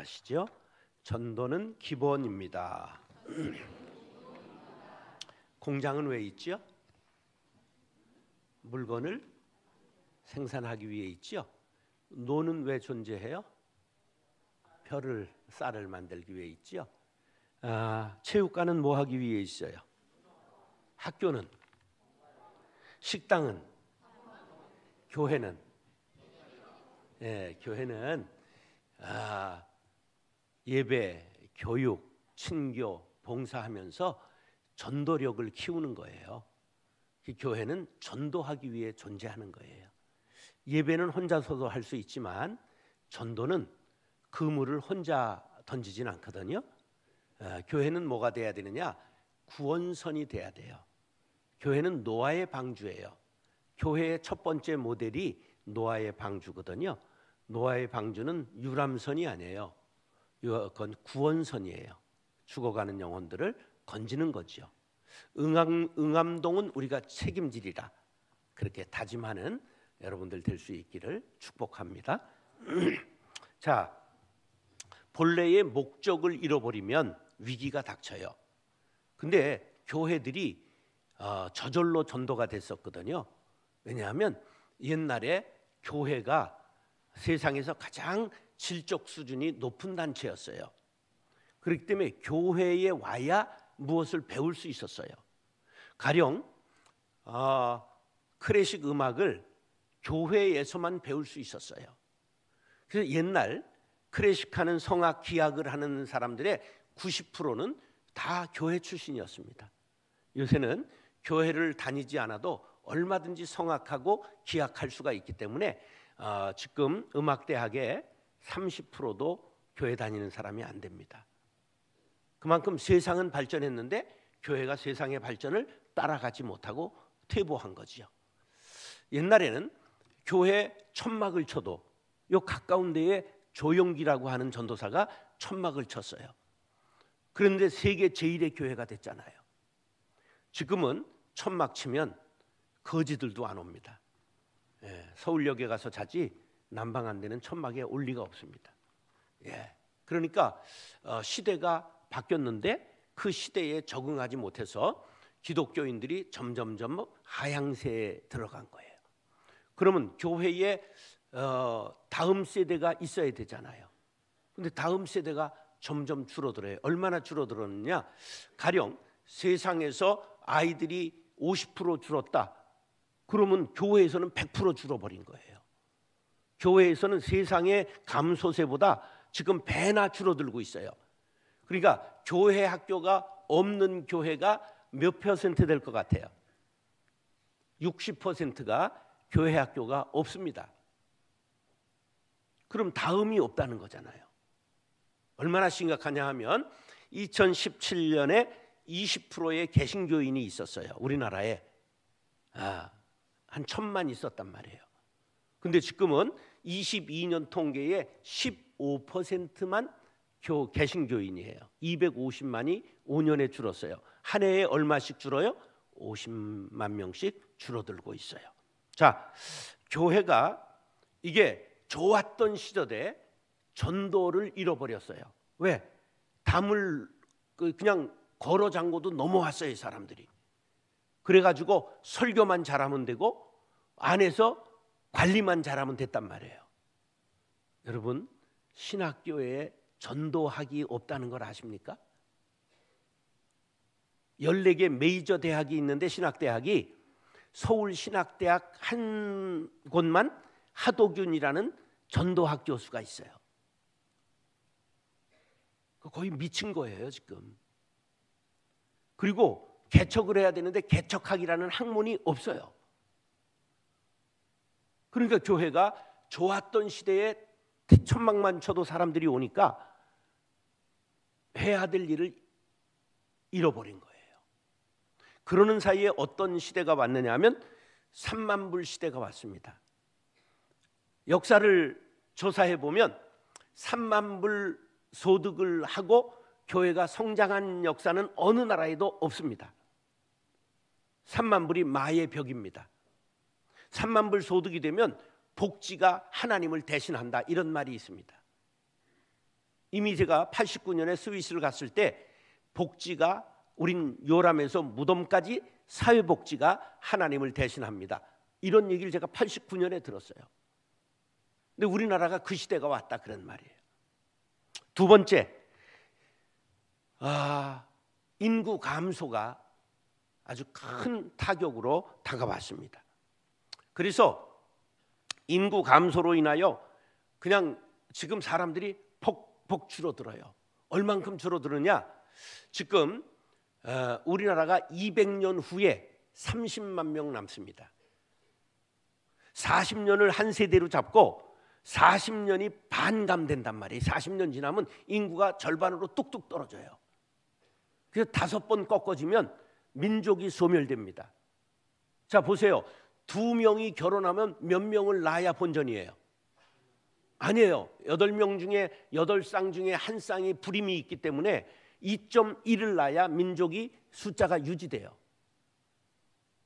아시죠? 전도는 기본입니다. 공장은 왜 있죠? 물건을 생산하기 위해 있죠. 노는 왜 존재해요? 벼를 쌀을 만들기 위해 있죠. 체육관은 뭐 하기 위해 있어요? 학교는, 식당은, 교회는, 교회는 예배, 교육, 친교, 봉사하면서 전도력을 키우는 거예요. 교회는 전도하기 위해 존재하는 거예요. 예배는 혼자서도 할 수 있지만 전도는 그물을 혼자 던지진 않거든요. 교회는 뭐가 돼야 되느냐? 구원선이 돼야 돼요. 교회는 노아의 방주예요. 교회의 첫 번째 모델이 노아의 방주거든요. 노아의 방주는 유람선이 아니에요. 그건 구원선이에요. 죽어가는 영혼들을 건지는 거죠. 응암동은 우리가 책임지리라, 그렇게 다짐하는 여러분들 될 수 있기를 축복합니다. 자, 본래의 목적을 잃어버리면 위기가 닥쳐요. 근데 교회들이 저절로 전도가 됐었거든요. 왜냐하면 옛날에 교회가 세상에서 가장 질적 수준이 높은 단체였어요. 그렇기 때문에 교회에 와야 무엇을 배울 수 있었어요. 가령 클래식 음악을 교회에서만 배울 수 있었어요. 그래서 옛날 클래식하는 성악 기악을 하는 사람들의 90%는 다 교회 출신이었습니다. 요새는 교회를 다니지 않아도 얼마든지 성악하고 기악할 수가 있기 때문에 지금 음악대학의 30%도 교회 다니는 사람이 안 됩니다. 그만큼 세상은 발전했는데 교회가 세상의 발전을 따라가지 못하고 퇴보한 거지요. 옛날에는 교회 천막을 쳐도 요 가까운 데에 조용기라고 하는 전도사가 천막을 쳤어요. 그런데 세계 제1의 교회가 됐잖아요. 지금은 천막 치면 거지들도 안 옵니다. 서울역에 가서 자지 난방 안 되는 천막에 올 리가 없습니다. 그러니까 시대가 바뀌었는데 그 시대에 적응하지 못해서 기독교인들이 점점점 하향세에 들어간 거예요. 그러면 교회에 다음 세대가 있어야 되잖아요. 근데 다음 세대가 점점 줄어들어요. 얼마나 줄어들었느냐? 가령 세상에서 아이들이 50% 줄었다. 그러면 교회에서는 100% 줄어버린 거예요. 교회에서는 세상의 감소세보다 지금 배나 줄어들고 있어요. 그러니까 교회 학교가 없는 교회가 몇 퍼센트 될 것 같아요? 60%가 교회 학교가 없습니다. 그럼 다음이 없다는 거잖아요. 얼마나 심각하냐 하면 2017년에 20%의 개신교인이 있었어요. 우리나라에 한 1,000만 있었단 말이에요. 근데 지금은 22년 통계에 15%만 개신교인이에요. 250만이 5년에 줄었어요. 한 해에 얼마씩 줄어요? 50만 명씩 줄어들고 있어요. 자, 교회가 이게 좋았던 시절에 전도를 잃어버렸어요. 왜? 담을 그냥 걸어 잠궈도 넘어왔어요, 이 사람들이. 그래가지고 설교만 잘하면 되고 안에서 관리만 잘하면 됐단 말이에요. 여러분, 신학교에 전도학이 없다는 걸 아십니까? 14개 메이저 대학이 있는데 신학대학이 서울신학대학 한 곳만 하도균이라는 전도학 교수가 있어요. 거의 미친 거예요 지금. 그리고 개척을 해야 되는데 개척학이라는 학문이 없어요. 그러니까 교회가 좋았던 시대에 천막만 쳐도 사람들이 오니까 해야 될 일을 잃어버린 거예요. 그러는 사이에 어떤 시대가 왔느냐 하면 3만 불 시대가 왔습니다. 역사를 조사해 보면 3만 불 소득을 하고 교회가 성장한 역사는 어느 나라에도 없습니다. 3만 불이 마의 벽입니다. 3만 불 소득이 되면 복지가 하나님을 대신한다, 이런 말이 있습니다. 이미 제가 89년에 스위스를 갔을 때 복지가 우린 요람에서 무덤까지 사회복지가 하나님을 대신합니다. 이런 얘기를 제가 89년에 들었어요. 근데 우리나라가 그 시대가 왔다 그런 말이에요. 두 번째, 인구 감소가 아주 큰 타격으로 다가왔습니다. 그래서 인구 감소로 인하여 그냥 지금 사람들이 폭 줄어들어요. 얼만큼 줄어드느냐? 지금 우리나라가 200년 후에 30만 명 남습니다. 40년을 한 세대로 잡고 40년이 반감된단 말이에요. 40년 지나면 인구가 절반으로 뚝뚝 떨어져요. 그래서 5번 꺾어지면 민족이 소멸됩니다. 자, 보세요. 2명이 결혼하면 몇 명을 낳아야 본전이에요? 아니에요. 8명 중에 8쌍 중에 한 쌍이 불임이 있기 때문에 2.1을 낳아야 민족이 숫자가 유지돼요.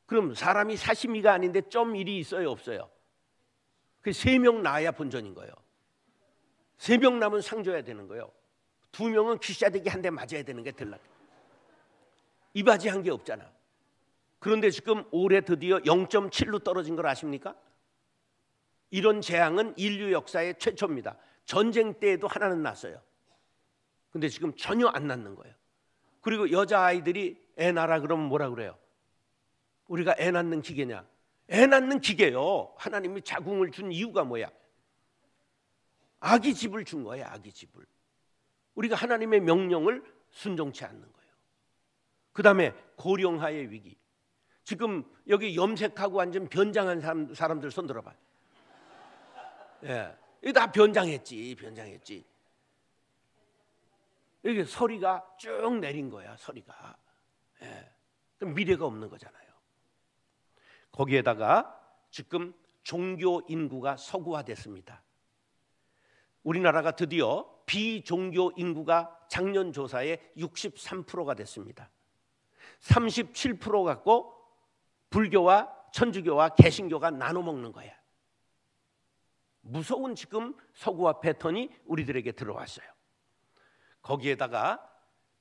그럼 사람이 사시미가 아닌데 0.1이 있어요, 없어요? 그 3명 낳아야 본전인 거예요. 3명 낳으면 상 줘야 되는 거예요. 2명은 귀싸대기 한 대 맞아야 되는 게 들락. 이바지 한 게 없잖아. 그런데 지금 올해 드디어 0.7로 떨어진 걸 아십니까? 이런 재앙은 인류 역사의 최초입니다. 전쟁 때에도 하나는 났어요. 근데 지금 전혀 안 낳는 거예요. 그리고 여자아이들이 애 낳으라 그러면 뭐라 그래요? 우리가 애 낳는 기계냐? 애 낳는 기계요. 하나님이 자궁을 준 이유가 뭐야? 아기 집을 준 거예요. 아기 집을. 우리가 하나님의 명령을 순종치 않는 거예요. 그 다음에 고령화의 위기. 지금 여기 염색하고 앉은 변장한 사람들 손 들어봐요. 예, 이거 다 변장했지. 이게 서리가 쭉 내린 거야. 서리가. 예, 미래가 없는 거잖아요. 거기에다가 지금 종교 인구가 서구화됐습니다. 우리나라가 드디어 비종교 인구가 작년 조사에 63%가 됐습니다. 37% 갖고 불교와 천주교와 개신교가 나눠 먹는 거야. 무서운 지금 서구화 패턴이 우리들에게 들어왔어요. 거기에다가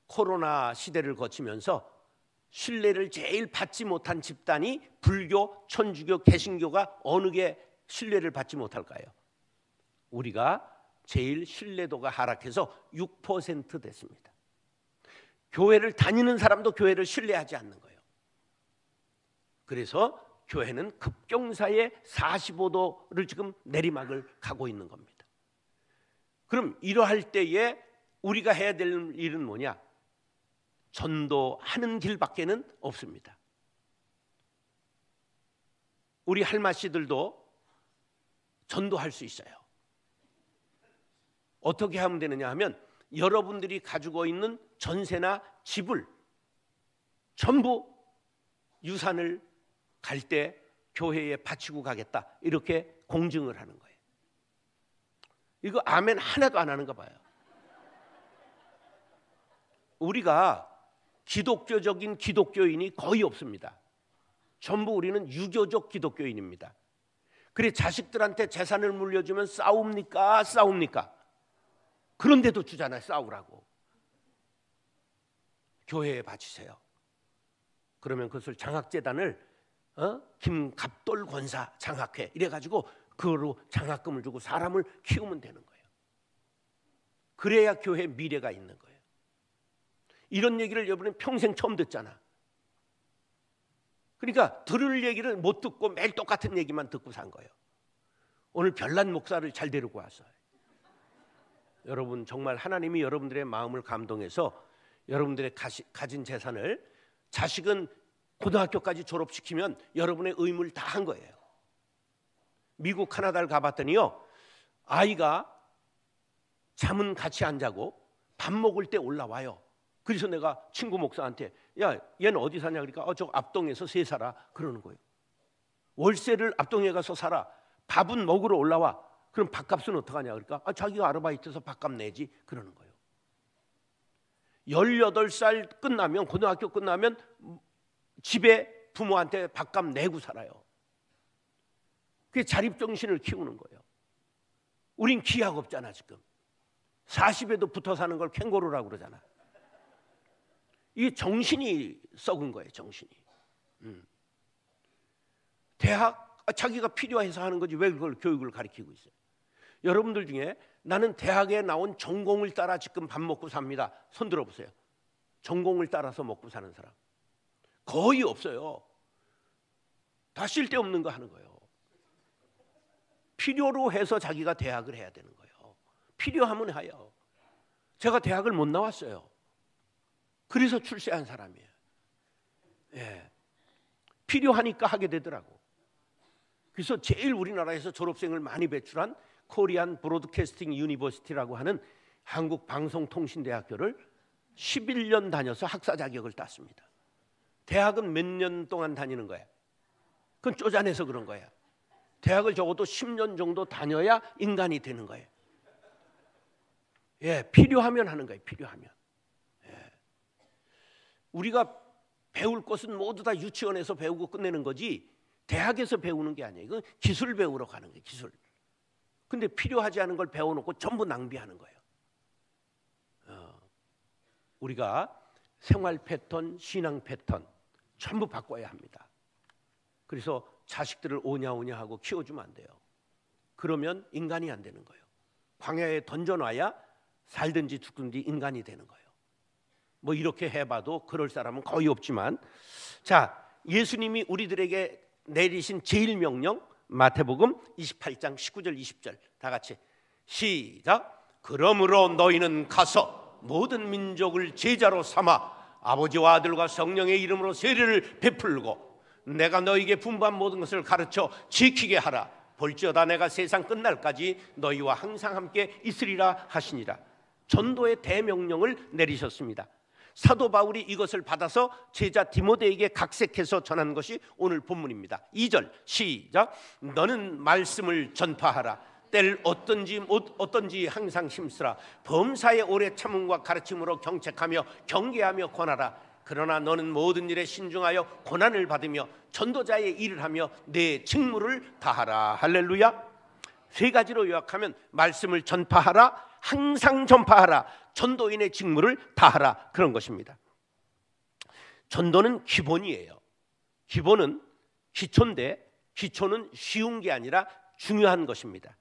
코로나 시대를 거치면서 신뢰를 제일 받지 못한 집단이 불교, 천주교, 개신교가 어느 게 신뢰를 받지 못할까요? 우리가 제일 신뢰도가 하락해서 6% 됐습니다. 교회를 다니는 사람도 교회를 신뢰하지 않는 거예요. 그래서 교회는 급경사의 45도를 지금 내리막을 가고 있는 겁니다. 그럼 이러할 때에 우리가 해야 될 일은 뭐냐? 전도하는 길밖에는 없습니다. 우리 할마씨들도 전도할 수 있어요. 어떻게 하면 되느냐 하면 여러분들이 가지고 있는 전세나 집을 전부 유산을 갈 때 교회에 바치고 가겠다 이렇게 공증을 하는 거예요. 이거 아멘 하나도 안 하는가 봐요. 우리가 기독교적인 기독교인이 거의 없습니다. 전부 우리는 유교적 기독교인입니다. 그래 자식들한테 재산을 물려주면 싸웁니까? 그런데도 주잖아요. 싸우라고. 교회에 바치세요. 그러면 그것을 장학재단을 김갑돌 권사 장학회 이래가지고 그거로 장학금을 주고 사람을 키우면 되는 거예요. 그래야 교회 미래가 있는 거예요. 이런 얘기를 여러분은 평생 처음 듣잖아. 그러니까 들을 얘기를 못 듣고 매일 똑같은 얘기만 듣고 산 거예요. 오늘 별난 목사를 잘 데리고 왔어요. 여러분 정말 하나님이 여러분들의 마음을 감동해서 여러분들의 가진 재산을 자식은 고등학교까지 졸업시키면 여러분의 의무를 다 한 거예요. 미국 카나다를 가봤더니요. 아이가 잠은 같이 안 자고 밥 먹을 때 올라와요. 그래서 내가 친구 목사한테 야 얘는 어디 사냐 그러니까 저 앞동에서 새 살아 그러는 거예요. 월세를 앞동에 가서 살아. 밥은 먹으러 올라와. 그럼 밥값은 어떡하냐 그러니까 자기가 아르바이트해서 밥값 내지 그러는 거예요. 18살 끝나면 고등학교 끝나면 집에 부모한테 밥값 내고 살아요. 그게 자립정신을 키우는 거예요. 우린 기약 없잖아 지금. 40에도 붙어 사는 걸 캥거루라고 그러잖아. 이 정신이 썩은 거예요, 정신이. 대학 자기가 필요해서 하는 거지 왜 그걸 교육을 가르치고 있어요? 여러분들 중에 나는 대학에 나온 전공을 따라 지금 밥 먹고 삽니다. 손 들어보세요. 전공을 따라서 먹고 사는 사람 거의 없어요. 다 쓸데없는 거 하는 거예요. 필요로 해서 자기가 대학을 해야 되는 거예요. 필요하면 해요. 제가 대학을 못 나왔어요. 그래서 출세한 사람이에요. 예. 필요하니까 하게 되더라고. 그래서 제일 우리나라에서 졸업생을 많이 배출한 코리안 브로드캐스팅 유니버시티라고 하는 한국 방송통신대학교를 11년 다녀서 학사 자격을 땄습니다. 대학은 몇 년 동안 다니는 거야? 그건 쪼잔해서 그런 거야. 대학을 적어도 10년 정도 다녀야 인간이 되는 거예요. 예, 필요하면 하는 거예요. 필요하면. 예. 우리가 배울 것은 모두 다 유치원에서 배우고 끝내는 거지 대학에서 배우는 게 아니에요. 이건 기술 배우러 가는 거예요. 기술. 근데 필요하지 않은 걸 배워놓고 전부 낭비하는 거예요. 우리가 생활 패턴, 신앙 패턴 전부 바꿔야 합니다. 그래서 자식들을 오냐오냐 하고 키워주면 안 돼요. 그러면 인간이 안 되는 거예요. 광야에 던져놔야 살든지 죽든지 인간이 되는 거예요. 뭐 이렇게 해봐도 그럴 사람은 거의 없지만, 자, 예수님이 우리들에게 내리신 제일 명령 마태복음 28장 19절 20절 다 같이 시작. 그러므로 너희는 가서 모든 민족을 제자로 삼아 아버지와 아들과 성령의 이름으로 세례를 베풀고 내가 너희에게 분부한 모든 것을 가르쳐 지키게 하라. 볼지어다 내가 세상 끝날까지 너희와 항상 함께 있으리라 하시니라. 전도의 대명령을 내리셨습니다. 사도 바울이 이것을 받아서 제자 디모데에게 각색해서 전한 것이 오늘 본문입니다. 2절 시작. 너는 말씀을 전파하라. 때를 어떤지 항상 힘쓰라. 범사의 오래 참음과 가르침으로 경책하며 경계하며 권하라. 그러나 너는 모든 일에 신중하여 고난을 받으며 전도자의 일을 하며 내 직무를 다하라. 할렐루야. 세 가지로 요약하면 말씀을 전파하라, 항상 전파하라, 전도인의 직무를 다하라, 그런 것입니다. 전도는 기본이에요. 기본은 기초인데 기초는 쉬운 게 아니라 중요한 것입니다.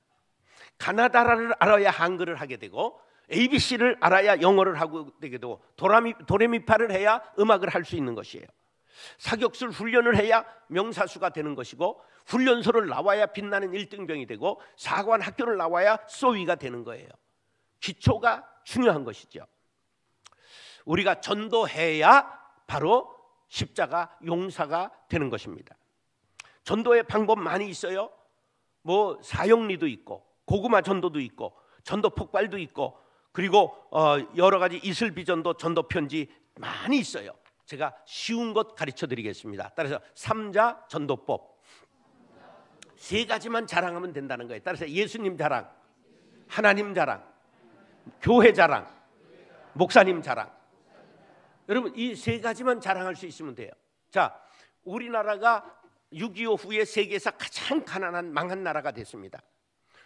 가나다라를 알아야 한글을 하게 되고 ABC를 알아야 영어를 하게 되고 도레미파를 해야 음악을 할 수 있는 것이에요. 사격술 훈련을 해야 명사수가 되는 것이고 훈련소를 나와야 빛나는 1등병이 되고 사관 학교를 나와야 소위가 되는 거예요. 기초가 중요한 것이죠. 우리가 전도해야 바로 십자가 용사가 되는 것입니다. 전도의 방법 많이 있어요. 뭐 사형리도 있고 고구마 전도도 있고 전도 폭발도 있고 그리고 여러 가지 이슬비전도 전도 편지 많이 있어요. 제가 쉬운 것 가르쳐 드리겠습니다. 따라서 3자 전도법 세 가지만 자랑하면 된다는 거예요. 따라서 예수님 자랑, 하나님 자랑, 교회 자랑, 목사님 자랑. 여러분 이 세 가지만 자랑할 수 있으면 돼요. 자, 우리나라가 6.25 후에 세계에서 가장 가난한 망한 나라가 됐습니다.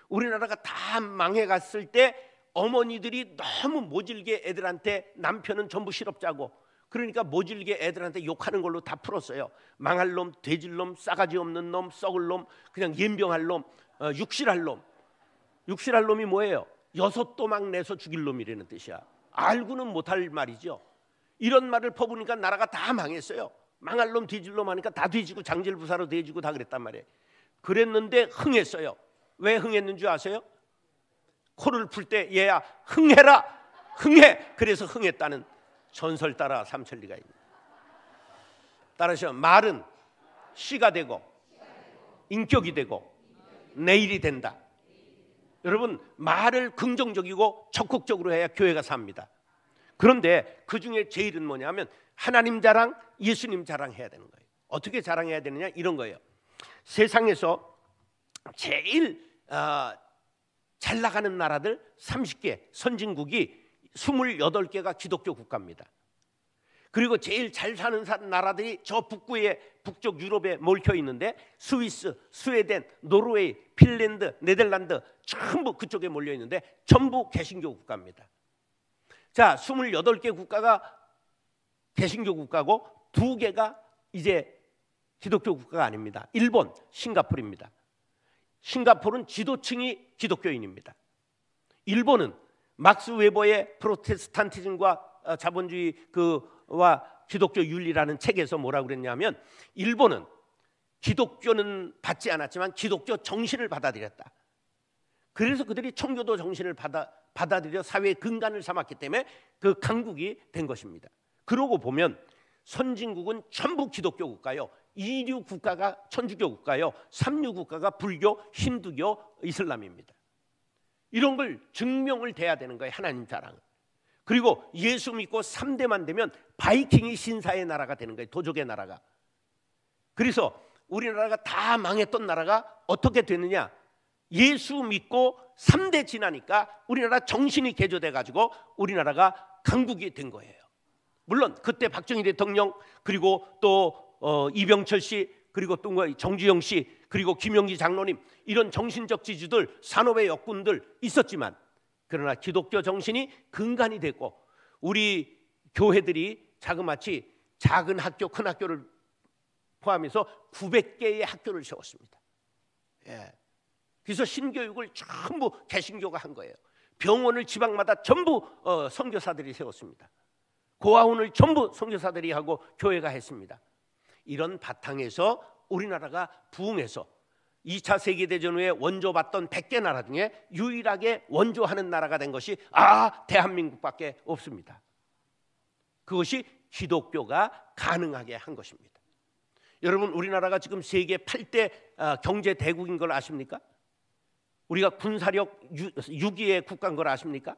우리나라가 다 망해갔을 때 어머니들이 너무 모질게 애들한테, 남편은 전부 실업자고 그러니까 모질게 애들한테 욕하는 걸로 다 풀었어요. 망할 놈, 돼질 놈, 싸가지 없는 놈, 썩을 놈, 그냥 연병할 놈, 육실할 놈. 육실할 놈이 뭐예요? 6도막 내서 죽일 놈이라는 뜻이야. 알고는 못할 말이죠. 이런 말을 퍼부니까 나라가 다 망했어요. 망할 놈, 돼질 놈 하니까 다 돼지고 장질부사로 돼지고 다 그랬단 말이에요. 그랬는데 흥했어요. 왜 흥했는 줄 아세요? 코를 풀 때 얘야 흥해라, 흥해. 그래서 흥했다는 전설 따라 삼천리가 있습니다. 따라서 말은 시가 되고 인격이 되고 내일이 된다. 여러분 말을 긍정적이고 적극적으로 해야 교회가 삽니다. 그런데 그 중에 제일은 뭐냐면 하나님 자랑, 예수님 자랑 해야 되는 거예요. 어떻게 자랑해야 되느냐 이런 거예요. 세상에서 제일 잘 나가는 나라들 30개 선진국이 28개가 기독교 국가입니다. 그리고 제일 잘 사는 나라들이 저 북부의 북쪽 유럽에 몰켜 있는데 스위스, 스웨덴, 노르웨이, 핀란드, 네덜란드 전부 그쪽에 몰려 있는데 전부 개신교 국가입니다. 자, 28개 국가가 개신교 국가고 2개가 이제 기독교 국가가 아닙니다. 일본, 싱가포르입니다. 싱가포르는 지도층이 기독교인입니다. 일본은 막스 웨버의 프로테스탄티즘과 자본주의 와 기독교 윤리라는 책에서 뭐라고 그랬냐면 일본은 기독교는 받지 않았지만 기독교 정신을 받아들였다. 그래서 그들이 청교도 정신을 받아들여 사회의 근간을 삼았기 때문에 그 강국이 된 것입니다. 그러고 보면 선진국은 전부 기독교 국가요, 2류 국가가 천주교 국가요, 3류 국가가 불교, 힌두교, 이슬람입니다. 이런 걸 증명을 돼야 되는 거예요, 하나님 자랑은. 그리고 예수 믿고 3대만 되면 바이킹이 신사의 나라가 되는 거예요, 도적의 나라가. 그래서 우리나라가 다 망했던 나라가 어떻게 됐느냐, 예수 믿고 3대 지나니까 우리나라 정신이 개조돼 가지고 우리나라가 강국이 된 거예요. 물론 그때 박정희 대통령, 그리고 또 이병철 씨, 그리고 또 정주영 씨, 그리고 김영기 장로님, 이런 정신적 지주들, 산업의 역군들 있었지만, 그러나 기독교 정신이 근간이 됐고 우리 교회들이 자그마치 작은 학교, 큰 학교를 포함해서 900개의 학교를 세웠습니다. 예. 그래서 신교육을 전부 개신교가 한 거예요. 병원을 지방마다 전부 선교사들이 세웠습니다. 고아원을 전부 선교사들이 하고 교회가 했습니다. 이런 바탕에서 우리나라가 부흥해서 2차 세계대전 후에 원조받던 100개 나라 중에 유일하게 원조하는 나라가 된 것이 대한민국밖에 없습니다. 그것이 기독교가 가능하게 한 것입니다. 여러분, 우리나라가 지금 세계 8대 경제 대국인 걸 아십니까? 우리가 군사력 6위의 국가인 걸 아십니까?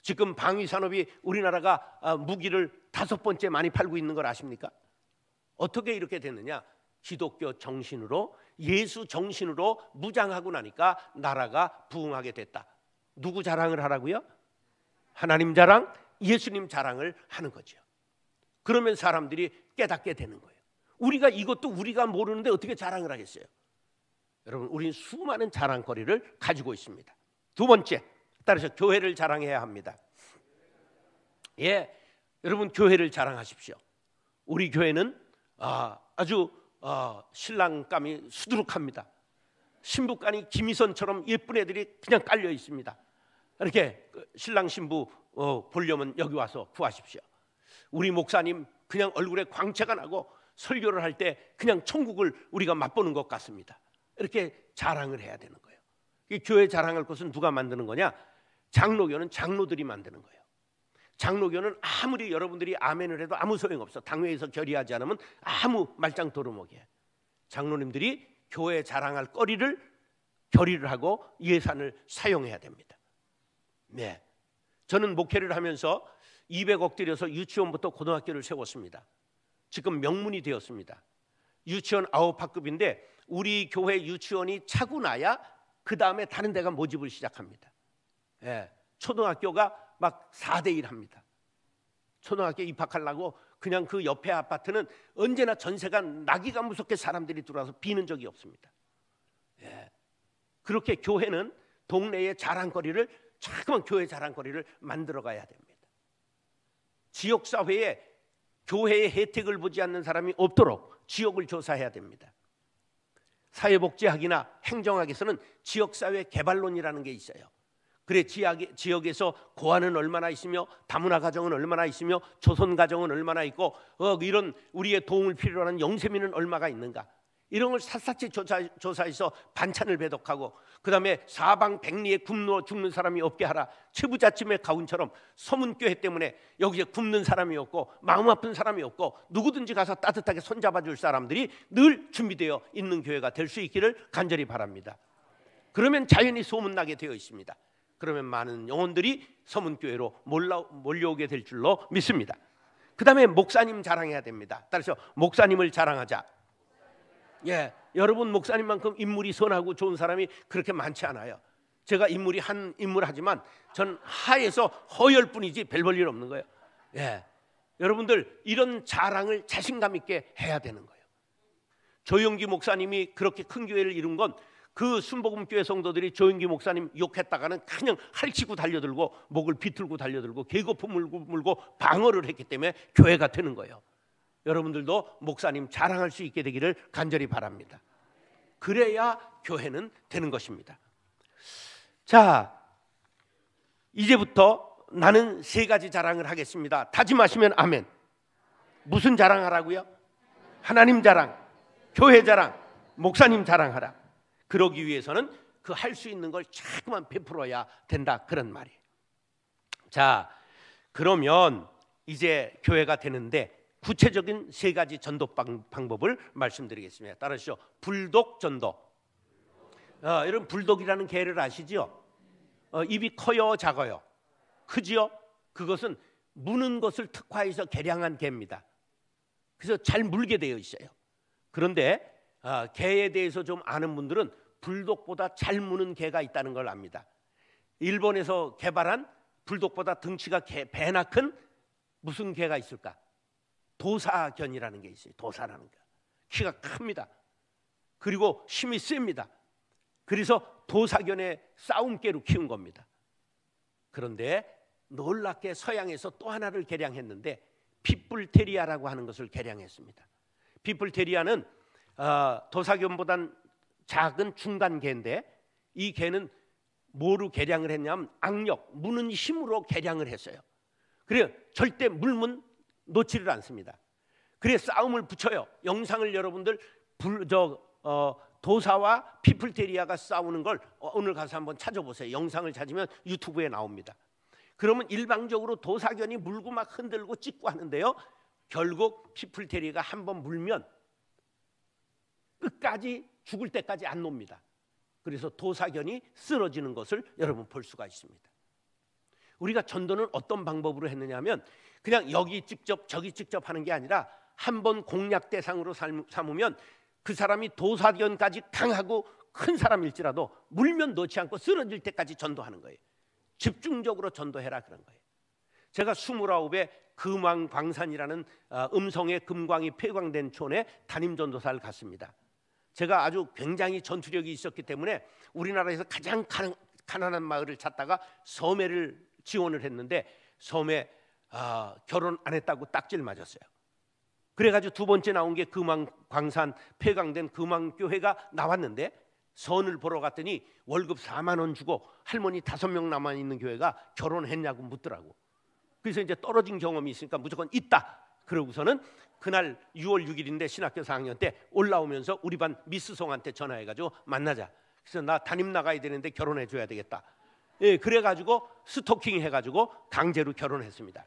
지금 방위산업이 우리나라가 무기를 5번째 많이 팔고 있는 걸 아십니까? 어떻게 이렇게 됐느냐? 기독교 정신으로, 예수 정신으로 무장하고 나니까 나라가 부흥하게 됐다. 누구 자랑을 하라고요? 하나님 자랑, 예수님 자랑을 하는 거죠. 그러면 사람들이 깨닫게 되는 거예요. 우리가 이것도 우리가 모르는데 어떻게 자랑을 하겠어요? 여러분, 우리는 수많은 자랑거리를 가지고 있습니다. 두 번째, 따라서 교회를 자랑해야 합니다. 예, 여러분, 교회를 자랑하십시오. 우리 교회는 아주 신랑감이 수두룩합니다. 신부감이 김희선처럼 예쁜 애들이 그냥 깔려 있습니다. 이렇게 신랑 신부 보려면 여기 와서 구하십시오. 우리 목사님 그냥 얼굴에 광채가 나고 설교를 할 때 그냥 천국을 우리가 맛보는 것 같습니다. 이렇게 자랑을 해야 되는 거예요. 이 교회 자랑할 것은 누가 만드는 거냐? 장로교는 장로들이 만드는 거예요. 장로교는 아무리 여러분들이 아멘을 해도 아무 소용없어. 당회에서 결의하지 않으면 아무 말짱 도루묵이에요. 장로님들이 교회 자랑할 거리를 결의를 하고 예산을 사용해야 됩니다. 네, 저는 목회를 하면서 200억 들여서 유치원부터 고등학교를 세웠습니다. 지금 명문이 되었습니다. 유치원 9학급인데 우리 교회 유치원이 차고 나야 그 다음에 다른 데가 모집을 시작합니다. 예, 초등학교가 막 4대1 합니다. 초등학교 입학하려고 그냥 그 옆에 아파트는 언제나 전세가 나기가 무섭게 사람들이 들어와서 비는 적이 없습니다. 예, 그렇게 교회는 동네의 자랑거리를, 자꾸만 교회 자랑거리를 만들어 가야 됩니다. 지역사회에 교회의 혜택을 보지 않는 사람이 없도록 지역을 조사해야 됩니다. 사회복지학이나 행정학에서는 지역사회 개발론이라는 게 있어요. 그래, 지역에서 고아는 얼마나 있으며 다문화 가정은 얼마나 있으며 조선 가정은 얼마나 있고 이런 우리의 도움을 필요로 하는 영세민은 얼마가 있는가, 이런 걸 샅샅이 조사해서 반찬을 배독하고, 그 다음에 사방백리에 굶어 죽는 사람이 없게 하라. 최부자침의 가훈처럼 서문교회 때문에 여기에 굶는 사람이 없고 마음 아픈 사람이 없고 누구든지 가서 따뜻하게 손잡아줄 사람들이 늘 준비되어 있는 교회가 될 수 있기를 간절히 바랍니다. 그러면 자연히 소문나게 되어 있습니다. 그러면 많은 영혼들이 서문교회로 몰려오게 될 줄로 믿습니다. 그 다음에 목사님 자랑해야 됩니다. 따라서 목사님을 자랑하자. 예, 여러분, 목사님만큼 인물이 선하고 좋은 사람이 그렇게 많지 않아요. 제가 인물이 한 인물 하지만 전 하에서 허열 뿐이지 별 볼 일 없는 거예요. 예, 여러분들 이런 자랑을 자신감 있게 해야 되는 거예요. 조영기 목사님이 그렇게 큰 교회를 이룬 건 그 순복음교회 성도들이 조영기 목사님 욕했다가는 그냥 할치고 달려들고 목을 비틀고 달려들고 계거품 물고 방어를 했기 때문에 교회가 되는 거예요. 여러분들도 목사님 자랑할 수 있게 되기를 간절히 바랍니다. 그래야 교회는 되는 것입니다. 자, 이제부터 나는 세 가지 자랑을 하겠습니다. 다짐하시면 아멘. 무슨 자랑하라고요? 하나님 자랑, 교회 자랑, 목사님 자랑하라. 그러기 위해서는 그 할 수 있는 걸 자꾸만 베풀어야 된다, 그런 말이에요. 자, 그러면 이제 교회가 되는데 구체적인 세 가지 전도 방법을 말씀드리겠습니다. 따르시죠. 불독 전도. 여러분 불독이라는 개를 아시죠? 입이 커요, 작아요? 크지요? 그것은 무는 것을 특화해서 개량한 개입니다. 그래서 잘 물게 되어 있어요. 그런데 개에 대해서 좀 아는 분들은 불독보다 잘 무는 개가 있다는 걸 압니다. 일본에서 개발한 불독보다 등치가 배나 큰 무슨 개가 있을까? 도사견이라는 게 있어요. 도사라는 게 키가 큽니다. 그리고 힘이 셉니다. 그래서 도사견의 싸움개로 키운 겁니다. 그런데 놀랍게 서양에서 또 하나를 개량했는데 핏불테리아라고 하는 것을 개량했습니다. 핏불테리아는 도사견보단 작은 중간 개인데 이 개는 뭐로 개량을 했냐면 악력, 무는 힘으로 개량을 했어요. 그래서 절대 물면 놓지를 않습니다. 그래서 싸움을 붙여요. 영상을 여러분들 도사와 핏불테리아가 싸우는 걸 오늘 가서 한번 찾아보세요. 영상을 찾으면 유튜브에 나옵니다. 그러면 일방적으로 도사견이 물고 막 흔들고 찢고 하는데요, 결국 핏불테리아가 한번 물면 끝까지 죽을 때까지 안 놉니다. 그래서 도사견이 쓰러지는 것을 여러분 볼 수가 있습니다. 우리가 전도는 어떤 방법으로 했느냐 하면 그냥 여기 직접 저기 직접 하는 게 아니라 한번 공략 대상으로 삼으면 그 사람이 도사견까지 강하고 큰 사람일지라도 물면 놓지 않고 쓰러질 때까지 전도하는 거예요. 집중적으로 전도해라, 그런 거예요. 제가 29에 금왕광산이라는 음성의 금광이 폐광된 촌에 담임 전도사를 갔습니다. 제가 아주 굉장히 전투력이 있었기 때문에 우리나라에서 가장 가난한 마을을 찾다가 섬에를 지원을 했는데 섬에 결혼 안 했다고 딱지를 맞았어요. 그래가지고 두 번째 나온 게 금왕광산 폐광된 금왕교회가 나왔는데 선을 보러 갔더니 월급 4만 원 주고 할머니 5명 남아 있는 교회가 결혼했냐고 묻더라고. 그래서 이제 떨어진 경험이 있으니까 무조건 있다. 그러고서는 그날 6월 6일인데 신학교 4학년 때 올라오면서 우리 반 미스송한테 전화해가지고 만나자. 그래서 나 담임 나가야 되는데 결혼해 줘야 되겠다. 예, 그래가지고 스토킹 해가지고 강제로 결혼했습니다.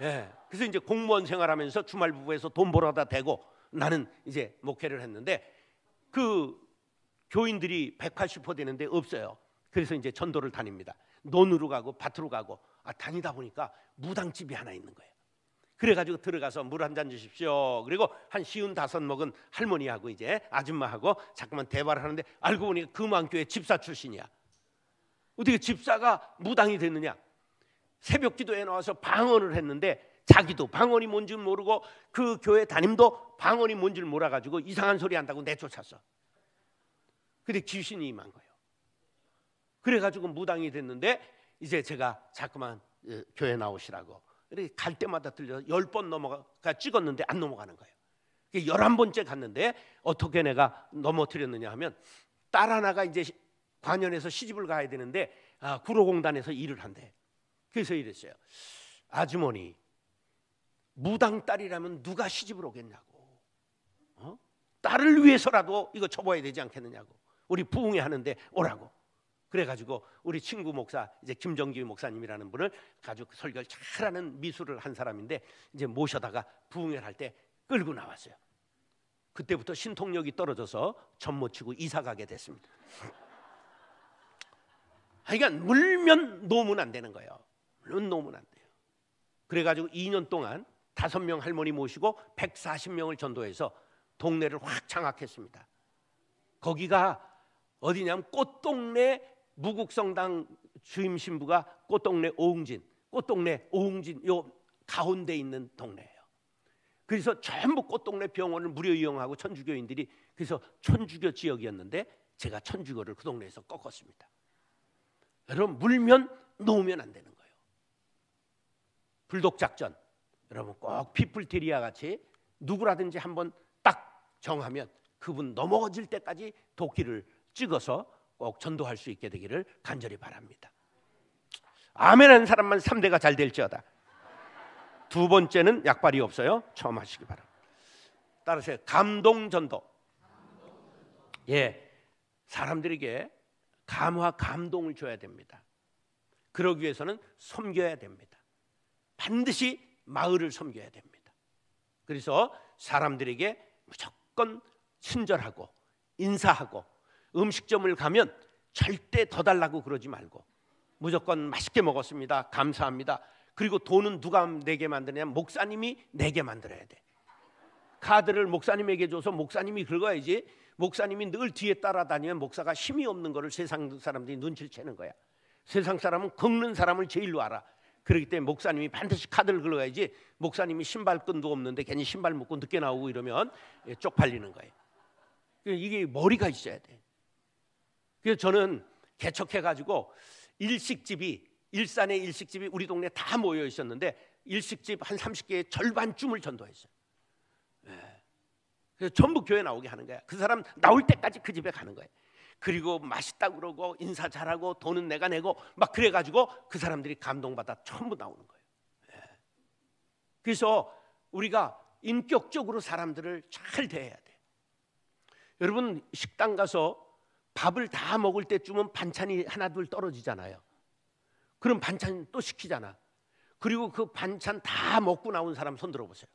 예, 그래서 이제 공무원 생활하면서 주말 부부에서 돈 벌어다 대고 나는 이제 목회를 했는데 그 교인들이 180% 되는데 없어요. 그래서 이제 전도를 다닙니다. 논으로 가고 밭으로 가고 다니다 보니까 무당집이 하나 있는 거예요. 그래가지고 들어가서 물 한 잔 주십시오. 그리고 한 55 먹은 할머니하고 이제 아줌마하고 자꾸만 대화를 하는데 알고 보니까 금왕교회 집사 출신이야. 어떻게 집사가 무당이 됐느냐? 새벽 기도에 나와서 방언을 했는데 자기도 방언이 뭔지 모르고 그 교회 담임도 방언이 뭔지 몰라가지고 이상한 소리 한다고 내쫓았어. 근데 귀신이 임한 거예요. 그래가지고 무당이 됐는데 이제 제가 자꾸만 교회 나오시라고 이렇게 갈 때마다 들려서 10번 넘어가 찍었는데 안 넘어가는 거예요. 11번째 갔는데 어떻게 내가 넘어뜨렸느냐 하면 딸 하나가 이제 관연에서 시집을 가야 되는데 구로공단에서 일을 한대. 그래서 이랬어요. 아주머니, 무당 딸이라면 누가 시집을 오겠냐고. 딸을 위해서라도 이거 접어야 되지 않겠느냐고. 우리 부흥회 하는데 오라고. 그래가지고 우리 친구 목사 이제 김정기 목사님이라는 분을 가지고 설교를 잘하는 미술을 한 사람인데 이제 모셔다가 부흥회를 할 때 끌고 나왔어요. 그때부터 신통력이 떨어져서 전 못 치고 이사 가게 됐습니다. 그러니까 물면 놓으면 안 되는 거예요. 물면 놓으면 안 돼요. 그래가지고 2년 동안 5명 할머니 모시고 140명을 전도해서 동네를 확 장악했습니다. 거기가 어디냐면 꽃동네 무국성당 주임 신부가 꽃동네 오흥진, 꽃동네 오흥진 요 가운데 있는 동네예요. 그래서 전부 꽃동네 병원을 무료 이용하고 천주교인들이, 그래서 천주교 지역이었는데 제가 천주교를 그 동네에서 꺾었습니다. 여러분, 물면 놓으면 안 되는 거예요. 불독작전, 여러분 꼭 피플티리아 같이 누구라든지 한번 딱 정하면 그분 넘어질 때까지 도끼를 찍어서 꼭 전도할 수 있게 되기를 간절히 바랍니다. 아멘 하는 사람만 3대가 잘 될지어다. 두 번째는 약발이 없어요. 처음 하시기 바랍니다. 따라서 감동전도. 예, 사람들에게 감화 감동을 줘야 됩니다. 그러기 위해서는 섬겨야 됩니다. 반드시 마을을 섬겨야 됩니다. 그래서 사람들에게 무조건 친절하고 인사하고, 음식점을 가면 절대 더 달라고 그러지 말고 무조건 맛있게 먹었습니다, 감사합니다. 그리고 돈은 누가 내게 만드냐면 목사님이 내게 만들어야 돼. 카드를 목사님에게 줘서 목사님이 긁어야지. 목사님이 늘 뒤에 따라다니면 목사가 힘이 없는 거를 세상 사람들이 눈치를 채는 거야. 세상 사람은 긁는 사람을 제일로 알아. 그렇기 때문에 목사님이 반드시 카드를 긁어야지. 목사님이 신발끈도 없는데 괜히 신발 묶고 늦게 나오고 이러면 쪽팔리는 거예요. 이게 머리가 있어야 돼. 그래서 저는 개척해가지고 일산에 일식집이 우리 동네에 다 모여 있었는데 일식집 한 30개의 절반쯤을 전도했어요. 그래서 전부 교회 나오게 하는 거야. 그 사람 나올 때까지 그 집에 가는 거예요. 그리고 맛있다고 그러고 인사 잘하고 돈은 내가 내고 막 그래가지고 그 사람들이 감동받아 전부 나오는 거예요. 그래서 우리가 인격적으로 사람들을 잘 대해야 돼. 여러분, 식당 가서 밥을 다 먹을 때쯤은 반찬이 하나 둘 떨어지잖아요. 그럼 반찬 또 시키잖아. 그리고 그 반찬 다 먹고 나온 사람 손 들어보세요.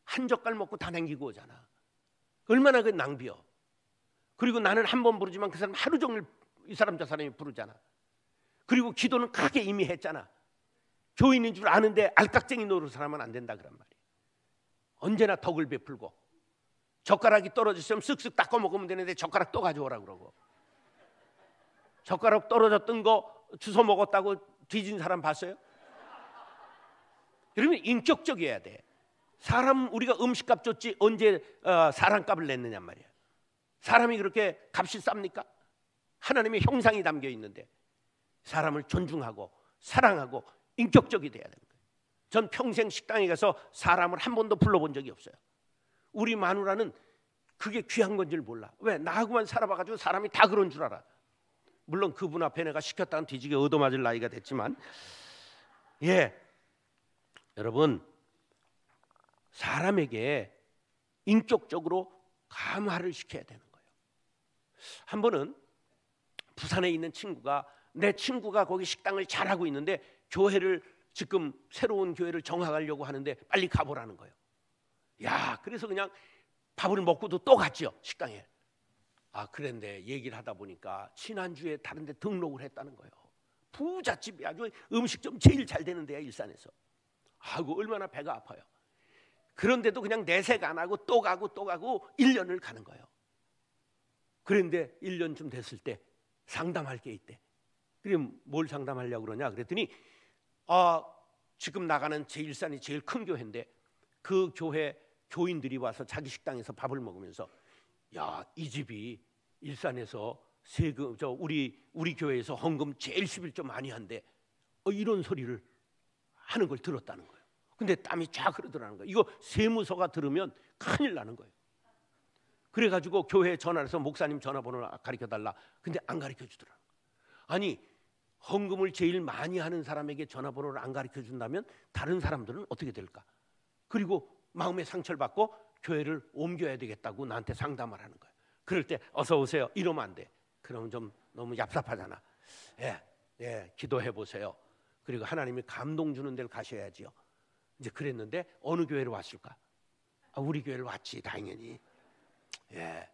한 젓갈 먹고 다 남기고 오잖아. 얼마나 그 낭비여. 그리고 나는 한 번 부르지만 그 사람 하루 종일 이 사람 저 사람이 부르잖아. 그리고 기도는 크게 이미 했잖아. 교인인 줄 아는데 알깍쟁이 노릇을 하면 안 된다 그런 말이야. 언제나 덕을 베풀고, 젓가락이 떨어졌으면 쓱쓱 닦아 먹으면 되는데 젓가락 또 가져오라 그러고, 젓가락 떨어졌던 거 주워 먹었다고 뒤진 사람 봤어요? 여러분, 인격적이어야 돼. 사람, 우리가 음식값 줬지 언제 사람값을 냈느냐 말이야. 사람이 그렇게 값이 쌉니까? 하나님의 형상이 담겨 있는데 사람을 존중하고 사랑하고 인격적이 돼야 되는 거예요. 전 평생 식당에 가서 사람을 한 번도 불러본 적이 없어요. 우리 마누라는 그게 귀한 건지를 몰라. 왜? 나하고만 살아봐가지고 사람이 다 그런 줄 알아. 물론 그분 앞에 내가 시켰다는 뒤지게 얻어맞을 나이가 됐지만, 예, 여러분, 사람에게 인격적으로 감화를 시켜야 되는 거예요. 한 번은 부산에 있는 친구가, 내 친구가 거기 식당을 잘하고 있는데 교회를 지금 새로운 교회를 정하려고 하는데 빨리 가보라는 거예요. 야, 그래서 그냥 밥을 먹고도 또 갔죠, 식당에. 아, 그런데 얘기를 하다 보니까 지난주에 다른 데 등록을 했다는 거예요. 부잣집이 아주 음식점 제일 잘 되는 데야, 일산에서. 아이고, 얼마나 배가 아파요. 그런데도 그냥 내색 안 하고 또 가고 또 가고 1년을 가는 거예요. 그런데 1년쯤 됐을 때 상담할 게 있대. 그래, 뭘 상담하려고 그러냐 그랬더니, 지금 나가는 제1산이 제일 큰 교회인데 그 교회 교인들이 와서 자기 식당에서 밥을 먹으면서, 야, 이 집이 일산에서 세금, 우리 교회에서 헌금 제일 11조 많이 한대, 이런 소리를 하는 걸 들었다는 거예요. 근데 땀이 쫙 흐르더라는 거예요. 이거 세무서가 들으면 큰일 나는 거예요. 그래가지고 교회에 전화를 해서 목사님 전화번호 가르쳐달라. 근데 안 가르쳐주더라. 아니, 헌금을 제일 많이 하는 사람에게 전화번호를 안 가르쳐준다면 다른 사람들은 어떻게 될까? 그리고 마음에 상처를 받고 교회를 옮겨야 되겠다고 나한테 상담을 하는 거예요. 그럴 때 어서 오세요 이러면 안 돼. 그러면 좀 너무 얍삽하잖아. 예, 기도해 보세요. 그리고 하나님이 감동 주는 데를 가셔야지요. 이제 그랬는데 어느 교회를 왔을까? 우리 교회를 왔지, 당연히. 예,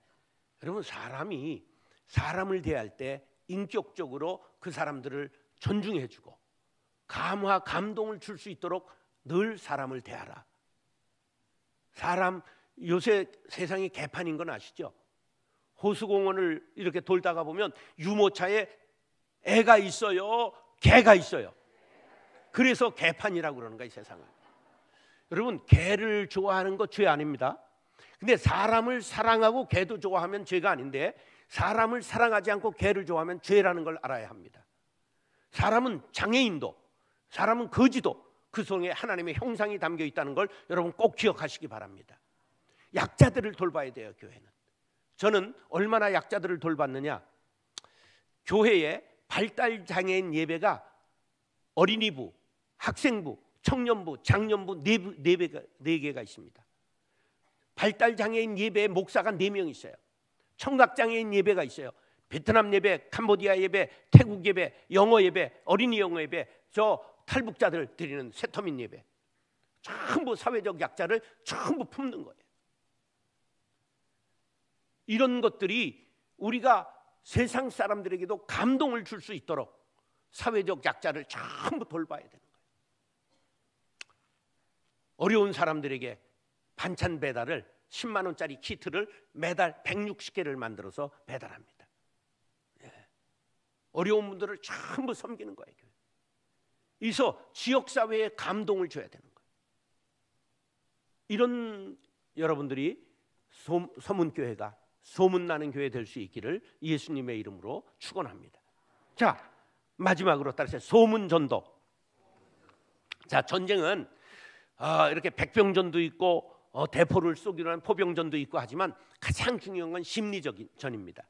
여러분, 사람이 사람을 대할 때 인격적으로 그 사람들을 존중해주고 감화, 감동을 줄 수 있도록 늘 사람을 대하라. 사람, 요새 세상이 개판인 건 아시죠? 호수공원을 이렇게 돌다가 보면 유모차에 애가 있어요, 개가 있어요. 그래서 개판이라고 그러는 거야, 이 세상은. 여러분, 개를 좋아하는 거 죄 아닙니다. 근데 사람을 사랑하고 개도 좋아하면 죄가 아닌데, 사람을 사랑하지 않고 개를 좋아하면 죄라는 걸 알아야 합니다. 사람은 장애인도, 사람은 거지도 그 속에 하나님의 형상이 담겨 있다는 걸 여러분 꼭 기억하시기 바랍니다. 약자들을 돌봐야 돼요, 교회는. 저는 얼마나 약자들을 돌봤느냐, 교회에 발달장애인 예배가 어린이부, 학생부, 청년부, 장년부 네 개가 있습니다. 발달장애인 예배에 목사가 4명 있어요. 청각장애인 예배가 있어요. 베트남 예배, 캄보디아 예배, 태국 예배, 영어 예배, 어린이 영어 예배, 저 탈북자들 드리는 세터민 예배, 전부 사회적 약자를 전부 품는 거예요. 이런 것들이 우리가 세상 사람들에게도 감동을 줄 수 있도록 사회적 약자를 전부 돌봐야 되는 거예요. 어려운 사람들에게 반찬 배달을 10만 원짜리 키트를 매달 160개를 만들어서 배달합니다. 어려운 분들을 전부 섬기는 거예요. 그래서 지역사회에 감동을 줘야 되는 거예요. 이런 여러분들이 서문교회가 소문나는 교회 될 수 있기를 예수님의 이름으로 축원합니다. 자, 마지막으로 따라서 소문전도. 자, 전쟁은 이렇게 백병전도 있고 대포를 쏘기로 하는 포병전도 있고 하지만 가장 중요한 건 심리적인 전입니다.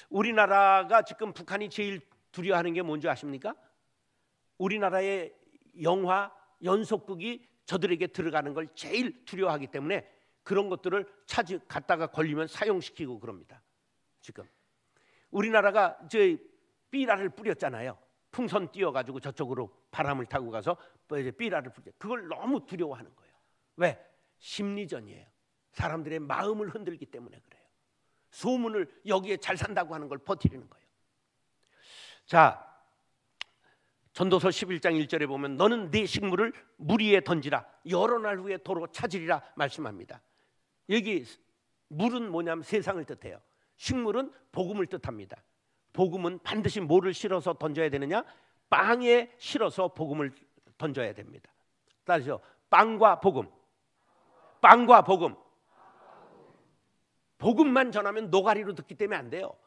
우리나라가 지금 북한이 제일 두려워하는 게 뭔지 아십니까? 우리나라의 영화 연속극이 저들에게 들어가는 걸 제일 두려워하기 때문에 그런 것들을 갖다가 걸리면 사용시키고 그럽니다. 지금 우리나라가 저 삐라를 뿌렸잖아요. 풍선 띄워가지고 저쪽으로 바람을 타고 가서 이제 삐라를 뿌려. 그걸 너무 두려워하는 거예요. 왜? 심리전이에요. 사람들의 마음을 흔들기 때문에 그래요. 소문을 여기에 잘 산다고 하는 걸 퍼뜨리는 거예요. 자, 전도서 11장 1절에 보면 너는 네 식물을 물 위에 던지라 여러 날 후에 도로 찾으리라 말씀합니다. 여기 물은 뭐냐면 세상을 뜻해요. 식물은 복음을 뜻합니다. 복음은 반드시 뭐를 실어서 던져야 되느냐? 빵에 실어서 복음을 던져야 됩니다. 따라서 빵과 복음, 빵과 복음. 복음만 전하면 노가리로 듣기 때문에 안 돼요.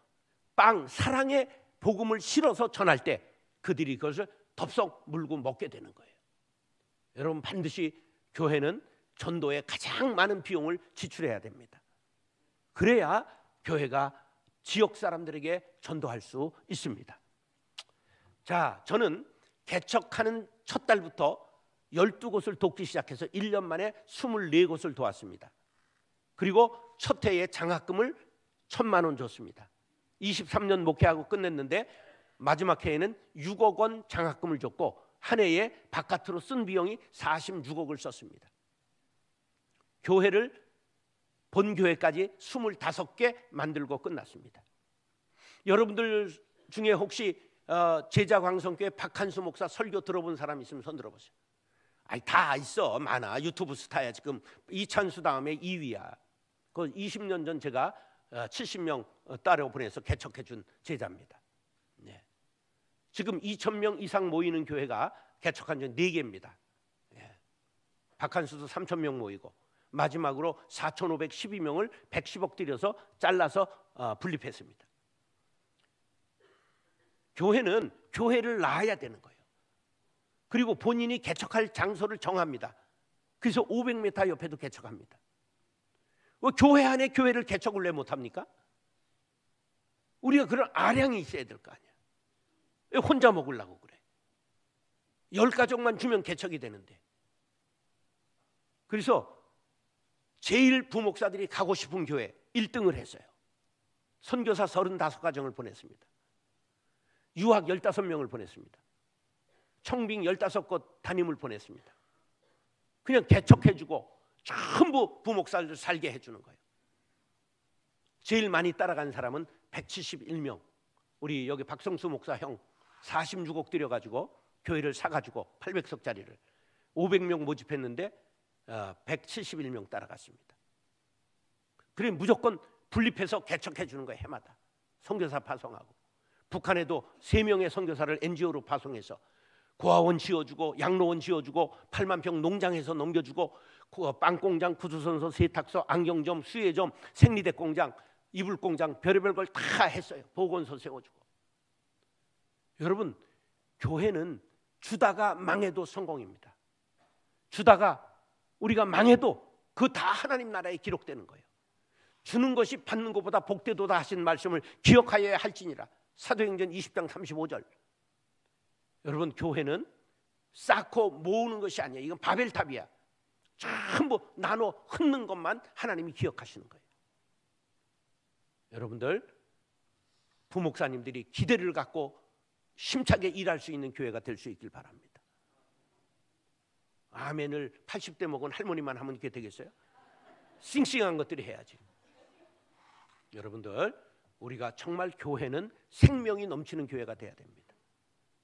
빵, 사랑의 복음을 실어서 전할 때 그들이 그것을 덥석 물고 먹게 되는 거예요. 여러분, 반드시 교회는 전도에 가장 많은 비용을 지출해야 됩니다. 그래야 교회가 지역 사람들에게 전도할 수 있습니다. 자, 저는 개척하는 첫 달부터 12곳을 돕기 시작해서 1년 만에 24곳을 도왔습니다. 그리고 첫 해에 장학금을 1,000만 원 줬습니다. 23년 목회하고 끝냈는데 마지막 해에는 6억 원 장학금을 줬고 한 해에 바깥으로 쓴 비용이 46억을 썼습니다. 교회를 본교회까지 25개 만들고 끝났습니다. 여러분들 중에 혹시 제자광성교회 박한수 목사 설교 들어본 사람 있으면 손 들어보세요. 아니, 다 있어. 많아. 유튜브 스타야. 지금 이찬수 다음에 2위야. 그 20년 전 제가 70명 따로 보내서 개척해 준 제자입니다. 네. 지금 2,000명 이상 모이는 교회가 개척한 지 4개입니다. 네. 박한수도 3,000명 모이고 마지막으로 4,512명을 110억 들여서 잘라서 분립했습니다. 교회는 교회를 낳아야 되는 거예요. 그리고 본인이 개척할 장소를 정합니다. 그래서 500m 옆에도 개척합니다. 왜 교회 안에 교회를 개척을 왜 못합니까? 우리가 그런 아량이 있어야 될 거 아니야. 왜 혼자 먹으려고 그래? 10가족만 주면 개척이 되는데. 그래서 제일 부목사들이 가고 싶은 교회 1등을 했어요. 선교사 35가정을 보냈습니다. 유학 15명을 보냈습니다. 청빙 15곳 담임을 보냈습니다. 그냥 개척해주고 전부 부목사들 살게 해주는 거예요. 제일 많이 따라간 사람은 171명. 우리 여기 박성수 목사 형 46억 들여가지고 교회를 사가지고 800석짜리를 500명 모집했는데 171명 따라갔습니다. 그래 무조건 분립해서 개척해 주는 거예요. 해마다 선교사 파송하고 북한에도 3명의 선교사를 NGO로 파송해서 고아원 지어주고 양로원 지어주고 8만 평 농장에서 넘겨주고 빵공장, 구두선서, 세탁소, 안경점, 수혜점, 생리대 공장, 이불 공장, 별의별 걸 다 했어요. 보건소 세워주고. 여러분, 교회는 주다가 망해도 성공입니다. 주다가 우리가 망해도 그 다 하나님 나라에 기록되는 거예요. 주는 것이 받는 것보다 복되도다 하신 말씀을 기억하여야 할지니라. 사도행전 20장 35절. 여러분, 교회는 쌓고 모으는 것이 아니에요. 이건 바벨탑이야. 전부 나눠 흩는 것만 하나님이 기억하시는 거예요. 여러분들, 부목사님들이 기대를 갖고 힘차게 일할 수 있는 교회가 될 수 있길 바랍니다. 아멘을 80대 먹은 할머니만 하면 이렇게 되겠어요? 싱싱한 것들이 해야지. 여러분들, 우리가 정말 교회는 생명이 넘치는 교회가 돼야 됩니다.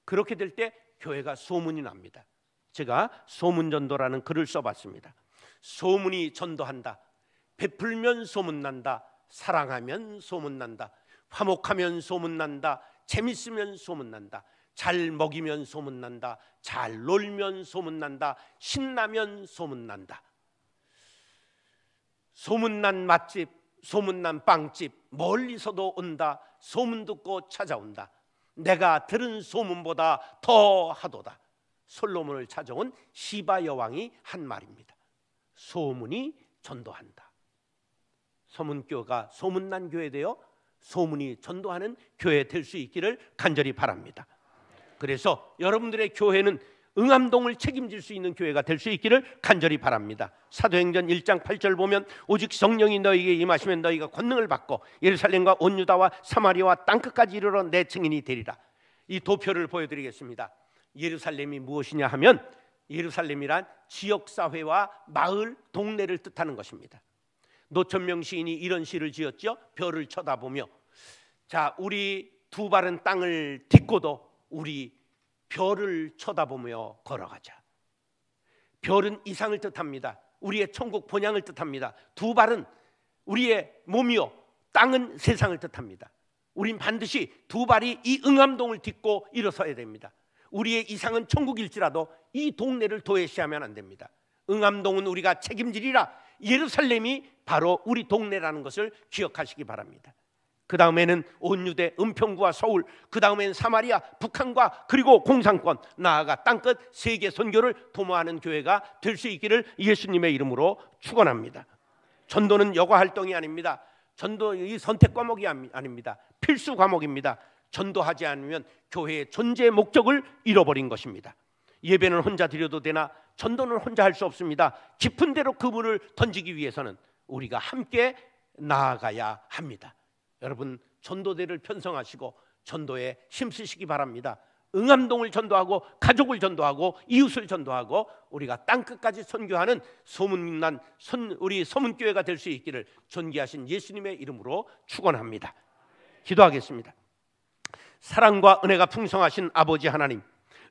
그렇게 될 때 교회가 소문이 납니다. 제가 소문전도라는 글을 써봤습니다. 소문이 전도한다. 베풀면 소문난다. 사랑하면 소문난다. 화목하면 소문난다. 재밌으면 소문난다. 잘 먹이면 소문난다. 잘 놀면 소문난다. 신나면 소문난다. 소문난 맛집, 소문난 빵집, 멀리서도 온다. 소문 듣고 찾아온다. 내가 들은 소문보다 더 하도다. 솔로몬을 찾아온 시바 여왕이 한 말입니다. 소문이 전도한다. 소문교가 소문난 교회 되어 소문이 전도하는 교회 될 수 있기를 간절히 바랍니다. 그래서 여러분들의 교회는 응암동을 책임질 수 있는 교회가 될 수 있기를 간절히 바랍니다. 사도행전 1장 8절 보면 오직 성령이 너희에게 임하시면 너희가 권능을 받고 예루살렘과 온 유다와 사마리아와 땅끝까지 이르러 내 증인이 되리라. 이 도표를 보여드리겠습니다. 예루살렘이 무엇이냐 하면 예루살렘이란 지역사회와 마을, 동네를 뜻하는 것입니다. 노천명 시인이 이런 시를 지었죠. 별을 쳐다보며, 자, 우리 두 발은 땅을 딛고도 우리 별을 쳐다보며 걸어가자. 별은 이상을 뜻합니다. 우리의 천국 본향을 뜻합니다. 두 발은 우리의 몸이요, 땅은 세상을 뜻합니다. 우린 반드시 두 발이 이 응암동을 딛고 일어서야 됩니다. 우리의 이상은 천국일지라도 이 동네를 도외시하면 안 됩니다. 응암동은 우리가 책임지리라. 예루살렘이 바로 우리 동네라는 것을 기억하시기 바랍니다. 그 다음에는 온유대, 은평구와 서울, 그 다음에는 사마리아, 북한과 그리고 공산권, 나아가 땅끝 세계 선교를 도모하는 교회가 될 수 있기를 예수님의 이름으로 축원합니다. 전도는 여가 활동이 아닙니다. 전도 이 선택 과목이 아닙니다. 필수 과목입니다. 전도하지 않으면 교회의 존재 목적을 잃어버린 것입니다. 예배는 혼자 드려도 되나 전도는 혼자 할 수 없습니다. 깊은 데로 그물을 던지기 위해서는 우리가 함께 나아가야 합니다. 여러분, 전도대를 편성하시고 전도에 힘쓰시기 바랍니다. 응암동을 전도하고 가족을 전도하고 이웃을 전도하고 우리가 땅끝까지 선교하는 소문난 우리 서문교회가 될 수 있기를 존귀하신 예수님의 이름으로 축원합니다. 기도하겠습니다. 사랑과 은혜가 풍성하신 아버지 하나님,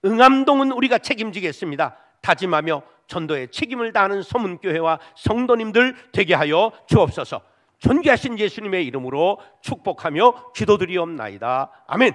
응암동은 우리가 책임지겠습니다. 다짐하며 전도에 책임을 다하는 서문교회와 성도님들 되게 하여 주옵소서. 존귀하신 예수님의 이름으로 축복하며 기도드리옵나이다. 아멘.